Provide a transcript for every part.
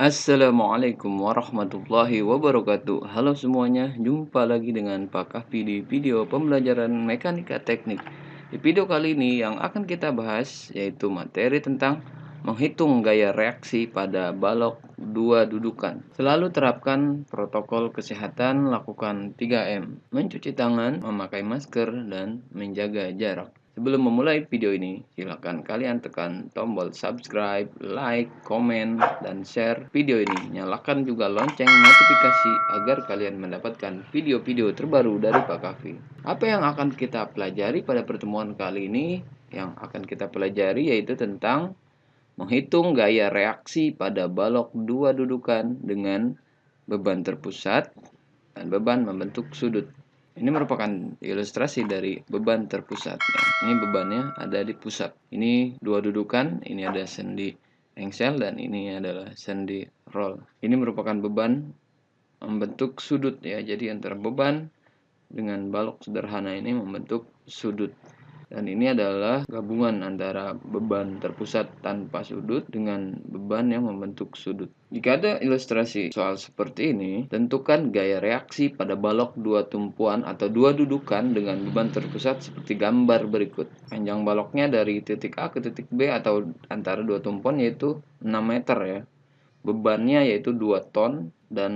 Assalamualaikum warahmatullahi wabarakatuh. Halo semuanya, jumpa lagi dengan Pak Kahfi di video pembelajaran mekanika teknik. Di video kali ini yang akan kita bahas yaitu materi tentang menghitung gaya reaksi pada balok dua dudukan. Selalu terapkan protokol kesehatan, lakukan 3M, mencuci tangan, memakai masker, dan menjaga jarak. Sebelum memulai video ini, silakan kalian tekan tombol subscribe, like, komen, dan share video ini. Nyalakan juga lonceng notifikasi agar kalian mendapatkan video-video terbaru dari Pak Kafi. Apa yang akan kita pelajari pada pertemuan kali ini? Yang akan kita pelajari yaitu tentang menghitung gaya reaksi pada balok dua dudukan dengan beban terpusat dan beban membentuk sudut. Ini merupakan ilustrasi dari beban terpusat. Ini bebannya ada di pusat. Ini dua dudukan, ini ada sendi engsel dan ini adalah sendi roll. Ini merupakan beban membentuk sudut ya. Jadi antara beban dengan balok sederhana ini membentuk sudut. Dan ini adalah gabungan antara beban terpusat tanpa sudut dengan beban yang membentuk sudut. Jika ada ilustrasi soal seperti ini, tentukan gaya reaksi pada balok dua tumpuan atau dua dudukan dengan beban terpusat seperti gambar berikut. Panjang baloknya dari titik A ke titik B atau antara dua tumpuan yaitu 6 meter ya. Bebannya yaitu 2 ton dan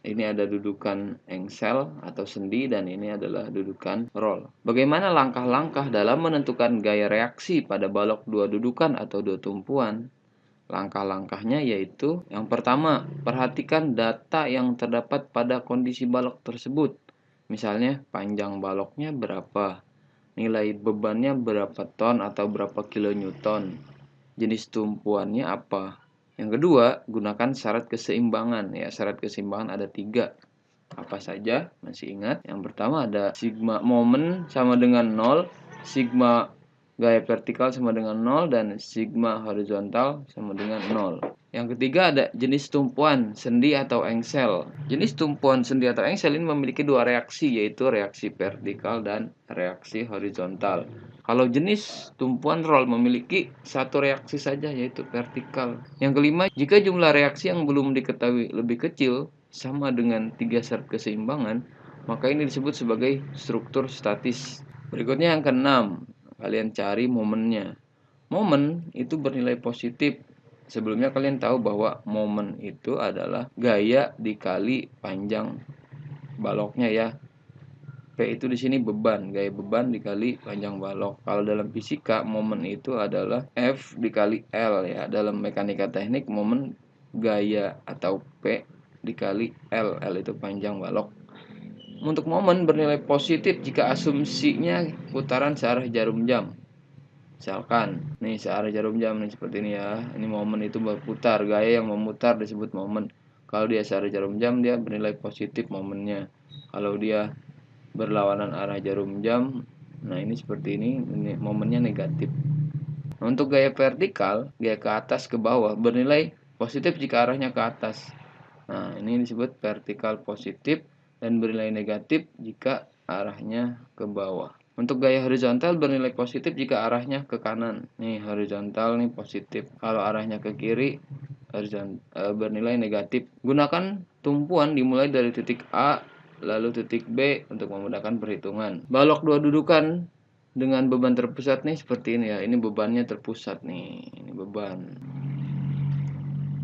ini ada dudukan engsel atau sendi dan ini adalah dudukan roll. Bagaimana langkah-langkah dalam menentukan gaya reaksi pada balok dua dudukan atau dua tumpuan? Langkah-langkahnya yaitu yang pertama, perhatikan data yang terdapat pada kondisi balok tersebut. Misalnya panjang baloknya berapa, nilai bebannya berapa ton atau berapa kilonewton, jenis tumpuannya apa. Yang kedua, gunakan syarat keseimbangan. Ya, syarat keseimbangan ada 3. Apa saja? Masih ingat? Yang pertama ada sigma momen sama dengan 0, sigma gaya vertikal sama dengan 0, dan sigma horizontal sama dengan 0. Yang ketiga ada jenis tumpuan, sendi atau engsel. Jenis tumpuan sendi atau engsel ini memiliki 2 reaksi, yaitu reaksi vertikal dan reaksi horizontal. Kalau jenis tumpuan roll memiliki 1 reaksi saja, yaitu vertikal. Yang kelima, jika jumlah reaksi yang belum diketahui lebih kecil sama dengan 3 syarat keseimbangan, maka ini disebut sebagai struktur statis. Berikutnya yang keenam, kalian cari momennya. Momen itu bernilai positif. Sebelumnya kalian tahu bahwa momen itu adalah gaya dikali panjang baloknya ya. P itu di sini beban, gaya beban dikali panjang balok. Kalau dalam fisika, momen itu adalah F dikali L ya. Dalam mekanika teknik, momen gaya atau P dikali L. L itu panjang balok. Untuk momen bernilai positif jika asumsinya putaran searah jarum jam. Misalkan, nih searah jarum jam nih seperti ini ya. Ini momen itu berputar, gaya yang memutar disebut momen. Kalau dia searah jarum jam, dia bernilai positif momennya. Kalau dia berlawanan arah jarum jam, nah ini seperti ini momennya negatif. Untuk gaya vertikal, gaya ke atas ke bawah bernilai positif jika arahnya ke atas. Nah ini disebut vertikal positif dan bernilai negatif jika arahnya ke bawah. Untuk gaya horizontal bernilai positif jika arahnya ke kanan. Nih horizontal nih positif. Kalau arahnya ke kiri bernilai negatif. Gunakan tumpuan dimulai dari titik A lalu titik B untuk memudahkan perhitungan. Balok dua dudukan dengan beban terpusat nih seperti ini ya. Ini bebannya terpusat nih. Ini beban.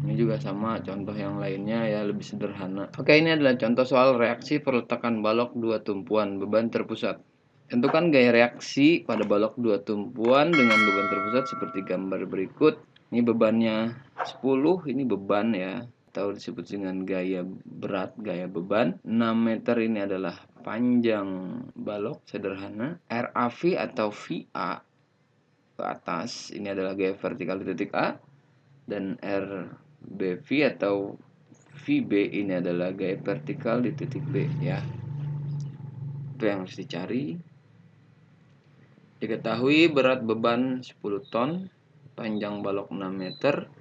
Ini juga sama contoh yang lainnya ya, lebih sederhana. Oke, ini adalah contoh soal reaksi perletakan balok dua tumpuan beban terpusat. Tentukan gaya reaksi pada balok dua tumpuan dengan beban terpusat seperti gambar berikut. Ini bebannya 10, ini beban ya, atau disebut dengan gaya berat, gaya beban. 6 meter ini adalah panjang balok sederhana. RAV atau VA ke atas, ini adalah gaya vertikal di titik A. Dan RBV atau VB ini adalah gaya vertikal di titik B ya. Itu yang harus dicari. Diketahui berat beban 10 ton, panjang balok 6 meter,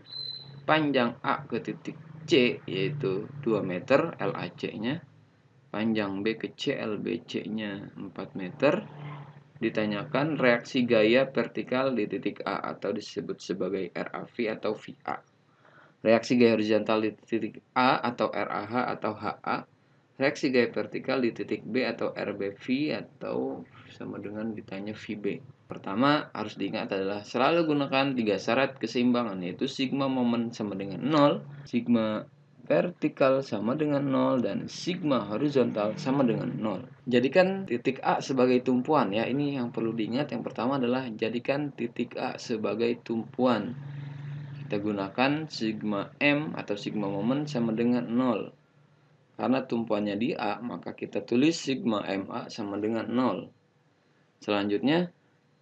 panjang A ke titik C yaitu 2 meter LAC-nya, panjang B ke C LBC-nya 4 meter. Ditanyakan reaksi gaya vertikal di titik A atau disebut sebagai RAV atau VA. Reaksi gaya horizontal di titik A atau RAH atau HA. Reaksi gaya vertikal di titik B atau RBV atau sama dengan ditanya VB. Pertama harus diingat adalah selalu gunakan 3 syarat keseimbangan, yaitu sigma momen sama dengan 0, sigma vertikal sama dengan 0, dan sigma horizontal sama dengan 0. Jadikan titik A sebagai tumpuan ya. Ini yang perlu diingat. Yang pertama adalah jadikan titik A sebagai tumpuan. Kita gunakan sigma M atau sigma momen sama dengan 0. Karena tumpuannya di A, maka kita tulis sigma MA sama dengan 0. Selanjutnya,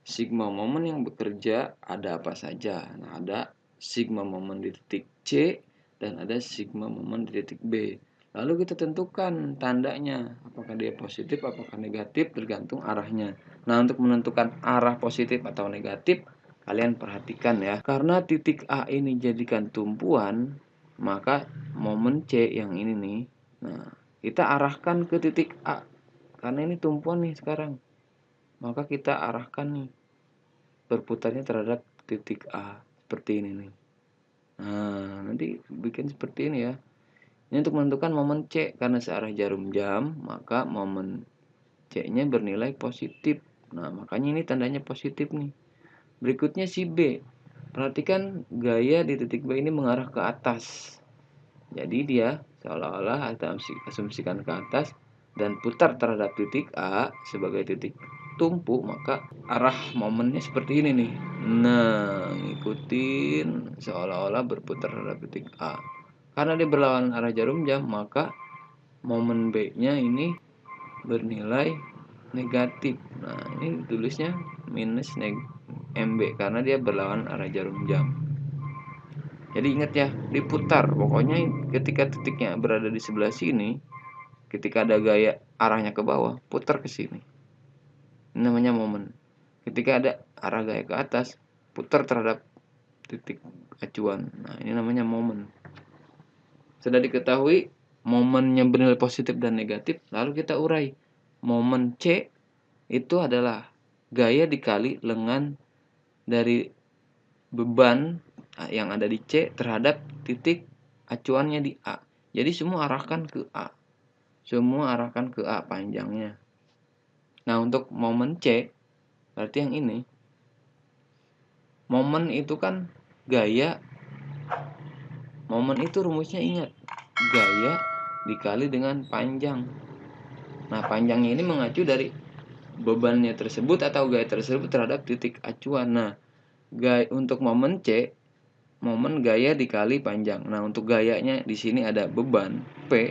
sigma momen yang bekerja ada apa saja? Nah, ada sigma momen di titik C dan ada sigma momen di titik B. Lalu kita tentukan tandanya, apakah dia positif, apakah negatif, tergantung arahnya. Nah, untuk menentukan arah positif atau negatif, kalian perhatikan ya. Karena titik A ini jadikan tumpuan, maka momen C yang ini nih, nah, kita arahkan ke titik A. Karena ini tumpuan nih sekarang. Maka kita arahkan nih berputarnya terhadap titik A seperti ini nih. Nah, nanti bikin seperti ini ya. Ini untuk menentukan momen C. Karena searah jarum jam, maka momen C-nya bernilai positif. Nah, makanya ini tandanya positif nih. Berikutnya si B. Perhatikan gaya di titik B ini mengarah ke atas. Jadi dia seolah-olah kita asumsikan ke atas dan putar terhadap titik A sebagai titik tumpu, maka arah momennya seperti ini nih. Nah, ngikutin seolah-olah berputar terhadap titik A. Karena dia berlawanan arah jarum jam, maka momen B-nya ini bernilai negatif. Nah, ini tulisnya minus MB karena dia berlawanan arah jarum jam. Jadi ingat ya, diputar. Pokoknya ketika titiknya berada di sebelah sini, ketika ada gaya arahnya ke bawah, putar ke sini. Ini namanya momen. Ketika ada arah gaya ke atas, putar terhadap titik acuan. Nah, ini namanya momen. Sudah diketahui momennya bernilai positif dan negatif, lalu kita urai. Momen C itu adalah gaya dikali lengan dari beban yang ada di C terhadap titik acuannya di A. Jadi semua arahkan ke A. Semua arahkan ke A panjangnya. Nah, untuk momen C, berarti yang ini. Momen itu kan gaya. Momen itu rumusnya ingat. Gaya dikali dengan panjang. Nah, panjangnya ini mengacu dari bebannya tersebut atau gaya tersebut terhadap titik acuan. Nah, gaya untuk momen C, momen gaya dikali panjang. Nah, untuk gayanya di sini ada beban P.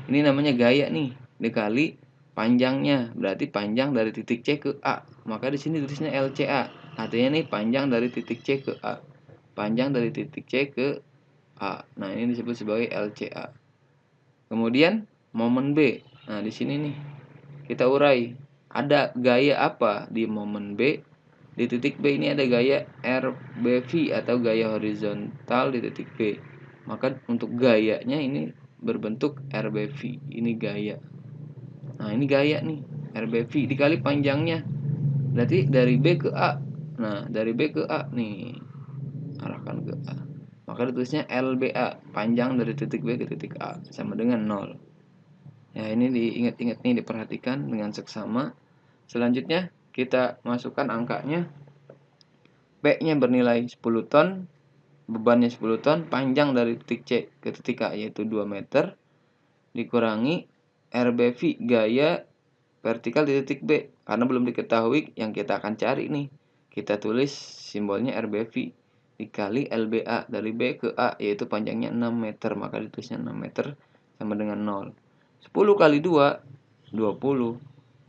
Ini namanya gaya nih, dikali panjangnya. Berarti panjang dari titik C ke A. Maka di sini tulisnya LCA. Artinya nih panjang dari titik C ke A. Panjang dari titik C ke A. Nah, ini disebut sebagai LCA. Kemudian momen B. Nah, di sini nih kita urai. Ada gaya apa di momen B? Di titik B ini ada gaya RBV atau gaya horizontal di titik B. Maka untuk gayanya ini berbentuk RBV. Ini gaya. Nah, ini gaya nih. RBV dikali panjangnya. Berarti dari B ke A. Nah, dari B ke A nih. Arahkan ke A. Maka ditulisnya LBA. Panjang dari titik B ke titik A. Sama dengan 0. Ya, ini diingat-ingat nih, diperhatikan dengan seksama. Selanjutnya kita masukkan angkanya. P-nya bernilai 10 ton, bebannya 10 ton, panjang dari titik C ke titik A yaitu 2 meter, dikurangi RBV gaya vertikal di titik B. Karena belum diketahui yang kita akan cari nih. Kita tulis simbolnya RBV dikali LBA dari B ke A yaitu panjangnya 6 meter, maka ditulisnya 6 meter sama dengan 0. 10 kali 2 20.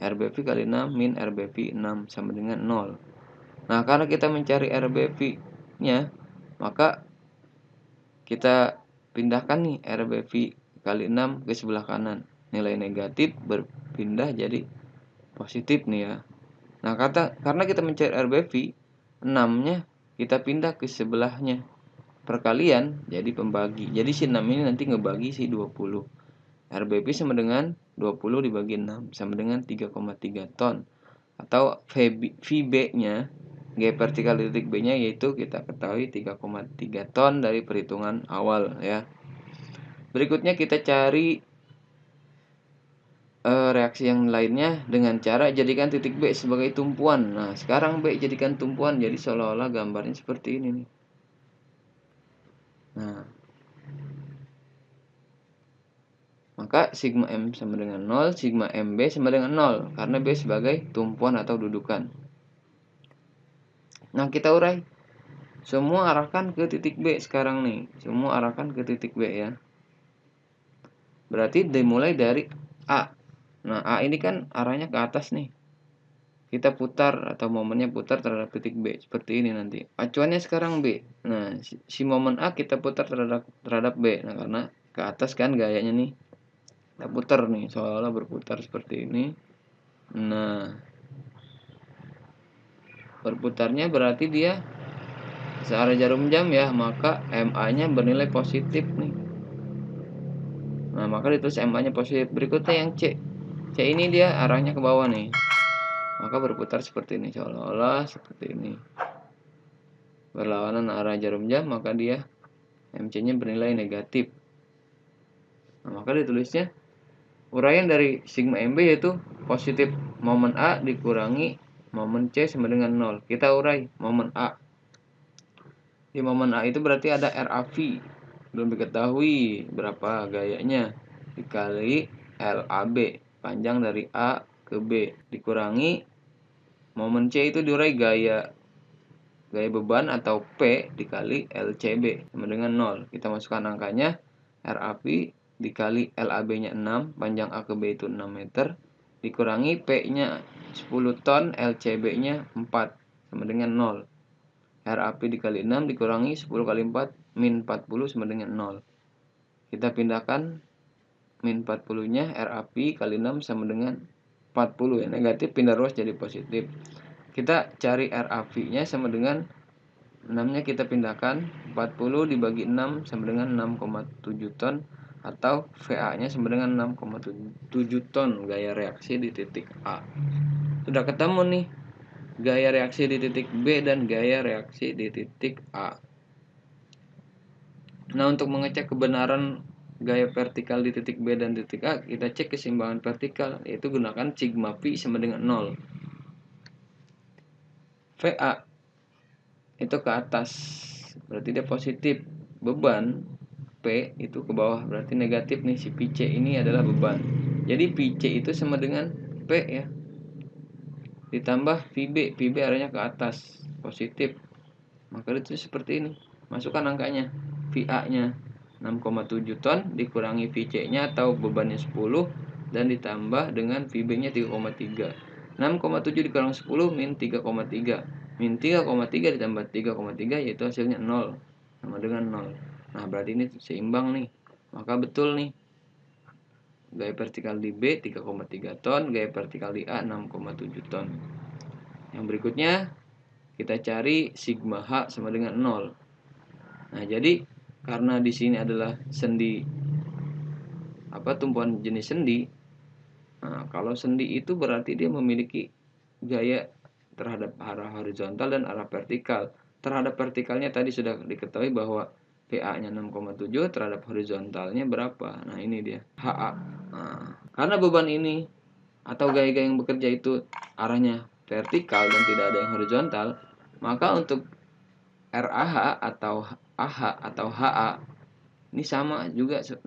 RBV kali 6 min RBV 6 sama dengan 0. Nah, karena kita mencari RBV-nya, maka kita pindahkan nih RBV kali 6 ke sebelah kanan. Nilai negatif berpindah jadi positif nih ya. Nah, karena kita mencari RBV, 6-nya kita pindah ke sebelahnya. Perkalian jadi pembagi. Jadi si 6 ini nanti ngebagi si 20. RBV sama dengan 20 dibagi 6 sama dengan 3,3 ton. Atau VB-nya gaya vertikal di titik B-nya yaitu kita ketahui 3,3 ton dari perhitungan awal ya. Berikutnya kita cari reaksi yang lainnya dengan cara jadikan titik B sebagai tumpuan. Nah, sekarang B jadikan tumpuan, jadi seolah-olah gambarnya seperti ini nih. Nah, maka sigma M sama dengan 0, sigma MB sama dengan 0 karena B sebagai tumpuan atau dudukan. Nah, kita urai. Semua arahkan ke titik B sekarang nih. Semua arahkan ke titik B ya. Berarti dimulai dari A. Nah, A ini kan arahnya ke atas nih. Kita putar atau momennya putar terhadap titik B seperti ini nanti. Acuannya sekarang B. Nah, si momen A kita putar terhadap B. Nah, karena ke atas kan gayanya nih. Kita putar nih, seolah-olah berputar seperti ini. Nah, berputarnya berarti dia searah jarum jam ya, maka MA-nya bernilai positif nih. Nah, maka ditulis MA-nya positif. Berikutnya yang C. C ini dia arahnya ke bawah nih. Maka berputar seperti ini, seolah-olah seperti ini. Berlawanan arah jarum jam, maka dia MC-nya bernilai negatif. Nah, maka ditulisnya uraian dari sigma MB yaitu positif momen A dikurangi momen C sama dengan 0. Kita urai momen A. Di momen A itu berarti ada RAV. Belum diketahui berapa gayanya. Dikali LAB, panjang dari A ke B. Dikurangi momen C itu diurai gaya beban atau P dikali LCB sama dengan 0. Kita masukkan angkanya. RAV dikali LAB-nya 6, panjang A ke B itu 6 meter, dikurangi P-nya 10 ton, LCB-nya 4, sama dengan 0. RAV dikali 6 dikurangi 10 kali 4, min 40 sama dengan 0. Kita pindahkan min 40-nya, RAV kali 6 sama dengan 40 ya, negatif pindah ruas jadi positif. Kita cari RAV-nya sama dengan 6-nya kita pindahkan, 40 dibagi 6 sama dengan 6,7 ton, atau VA-nya sama dengan 6,7 ton gaya reaksi di titik A. Sudah ketemu nih gaya reaksi di titik B dan gaya reaksi di titik A. Nah, untuk mengecek kebenaran gaya vertikal di titik B dan titik A, kita cek keseimbangan vertikal, yaitu gunakan sigma V sama dengan 0. VA itu ke atas, berarti dia positif. Beban P itu ke bawah, berarti negatif nih. Si PC ini adalah beban. Jadi PC itu sama dengan P ya. Ditambah VB arahnya ke atas, positif. Maka itu seperti ini. Masukkan angkanya. VA-nya 6,7 ton dikurangi VC-nya atau bebannya 10 dan ditambah dengan VB-nya 3,3. 6,7 dikurang 10 min 3,3. Min 3,3 ditambah 3,3 yaitu hasilnya 0. Sama dengan 0. Nah, berarti ini seimbang nih. Maka betul nih. Gaya vertikal di B 3,3 ton, gaya vertikal di A 6,7 ton. Yang berikutnya kita cari sigma H sama dengan 0. Nah, jadi karena di sini adalah sendi tumpuan jenis sendi. Nah, kalau sendi itu berarti dia memiliki gaya terhadap arah horizontal dan arah vertikal. Terhadap vertikalnya tadi sudah diketahui bahwa PA-nya 6,7, terhadap horizontalnya berapa? Nah, ini dia, HA. Nah, karena beban ini atau gaya-gaya yang bekerja itu arahnya vertikal dan tidak ada yang horizontal, maka untuk RAH atau AH atau HA ini sama juga 0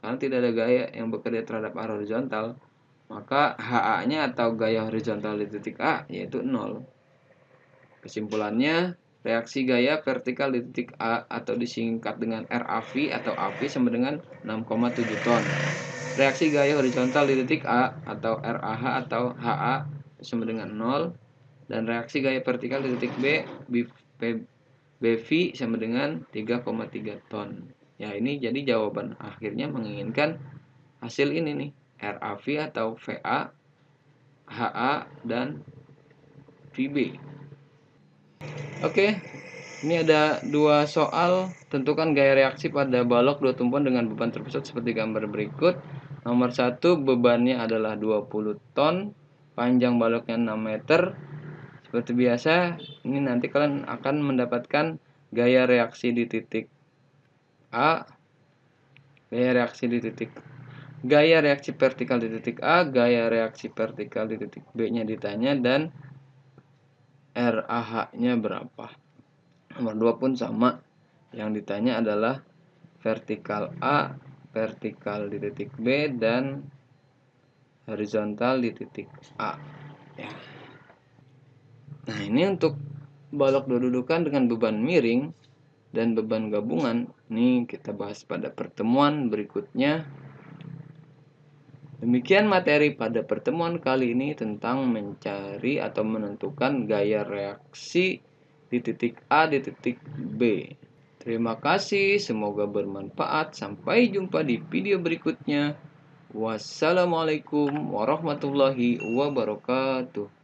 karena tidak ada gaya yang bekerja terhadap arah horizontal. Maka HA-nya atau gaya horizontal di titik A yaitu 0. Kesimpulannya, reaksi gaya vertikal di titik A atau disingkat dengan RAV atau AV sama dengan 6,7 ton. Reaksi gaya horizontal di titik A atau RAH atau HA sama dengan 0. Dan reaksi gaya vertikal di titik B, BV sama dengan 3,3 ton. Ya, ini jadi jawaban akhirnya menginginkan hasil ini nih. RAV atau VA, HA, dan VB. Oke, ini ada dua soal. Tentukan gaya reaksi pada balok dua tumpuan dengan beban terpusat seperti gambar berikut. Nomor 1, bebannya adalah 20 ton, panjang baloknya 6 meter. Seperti biasa, ini nanti kalian akan mendapatkan gaya reaksi di titik A, gaya reaksi vertikal di titik A, gaya reaksi vertikal di titik B-nya ditanya, dan RAH-nya berapa. Nomor 2 pun sama. Yang ditanya adalah vertikal A, vertikal di titik B, dan horizontal di titik A. Ya. Nah, ini untuk balok dudukan dengan beban miring dan beban gabungan. Ini kita bahas pada pertemuan berikutnya. Demikian materi pada pertemuan kali ini tentang mencari atau menentukan gaya reaksi di titik A di titik B. Terima kasih, semoga bermanfaat. Sampai jumpa di video berikutnya. Wassalamualaikum warahmatullahi wabarakatuh.